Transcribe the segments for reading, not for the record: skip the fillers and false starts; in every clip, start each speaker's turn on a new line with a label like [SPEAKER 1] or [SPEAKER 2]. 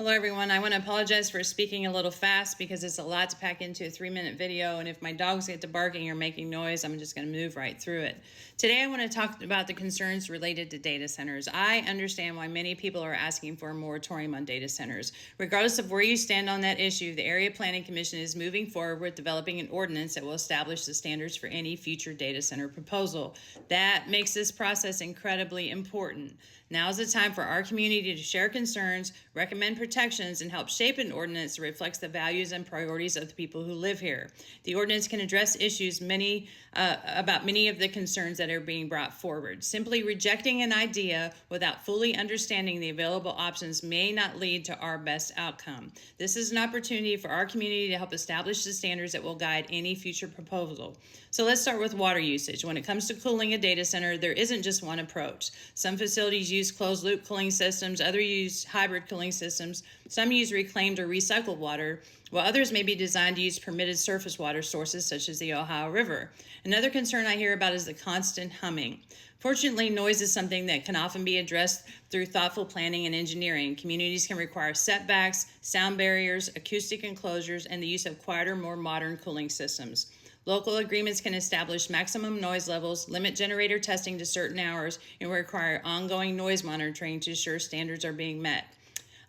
[SPEAKER 1] Hello everyone, I want to apologize for speaking a little fast because it's a lot to pack into a 3-minute video, and if my dogs get to barking or making noise, I'm just going to move right through it. Today I want to talk about the concerns related to data centers. I understand why many people are asking for a moratorium on data centers. Regardless of where you stand on that issue, the Area Planning Commission is moving forward with developing an ordinance that will establish the standards for any future data center proposal. That makes this process incredibly important. Now is the time for our community to share concerns, recommend protections, and help shape an ordinance that reflects the values and priorities of the people who live here. The ordinance can address issues about many of the concerns that are being brought forward. Simply rejecting an idea without fully understanding the available options may not lead to our best outcome. This is an opportunity for our community to help establish the standards that will guide any future proposal. So let's start with water usage. When it comes to cooling a data center, there isn't just one approach. Some facilities use closed-loop cooling systems, others use hybrid cooling systems, some use reclaimed or recycled water, while others may be designed to use permitted surface water sources such as the Ohio River. Another concern I hear about is the constant humming. Fortunately, noise is something that can often be addressed through thoughtful planning and engineering. Communities can require setbacks, sound barriers, acoustic enclosures, and the use of quieter, more modern cooling systems. Local agreements can establish maximum noise levels, limit generator testing to certain hours, and require ongoing noise monitoring to ensure standards are being met.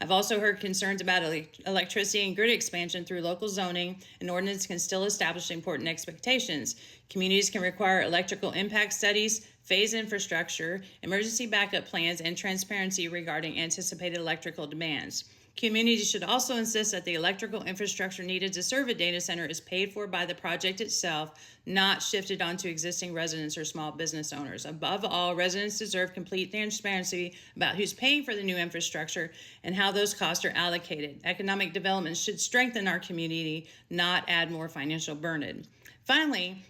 [SPEAKER 1] I've also heard concerns about electricity and grid expansion through local zoning. An ordinance can still establish important expectations. Communities can require electrical impact studies, phase infrastructure, emergency backup plans, and transparency regarding anticipated electrical demands. Communities should also insist that the electrical infrastructure needed to serve a data center is paid for by the project itself, not shifted onto existing residents or small business owners. Above all, residents deserve complete transparency about who's paying for the new infrastructure and how those costs are allocated. Economic development should strengthen our community, not add more financial burden. Finally,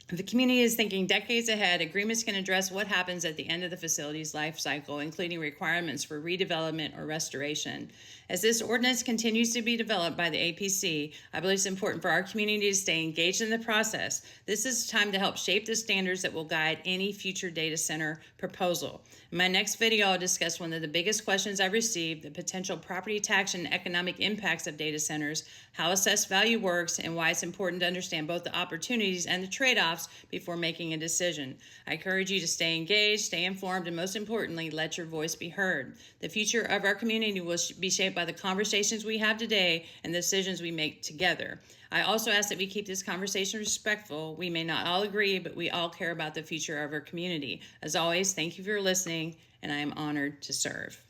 [SPEAKER 1] if the community is thinking decades ahead, agreements can address what happens at the end of the facility's life cycle, including requirements for redevelopment or restoration. As this ordinance continues to be developed by the APC, I believe it's important for our community to stay engaged in the process. This is time to help shape the standards that will guide any future data center proposal. In my next video, I'll discuss one of the biggest questions I've received, the potential property tax and economic impacts of data centers, how assessed value works, and why it's important to understand both the opportunities and the trade-offs before making a decision. I encourage you to stay engaged, stay informed, and most importantly, let your voice be heard. The future of our community will be shaped by the conversations we have today and the decisions we make together. I also ask that we keep this conversation respectful. We may not all agree, but we all care about the future of our community. As always, thank you for listening, and I am honored to serve.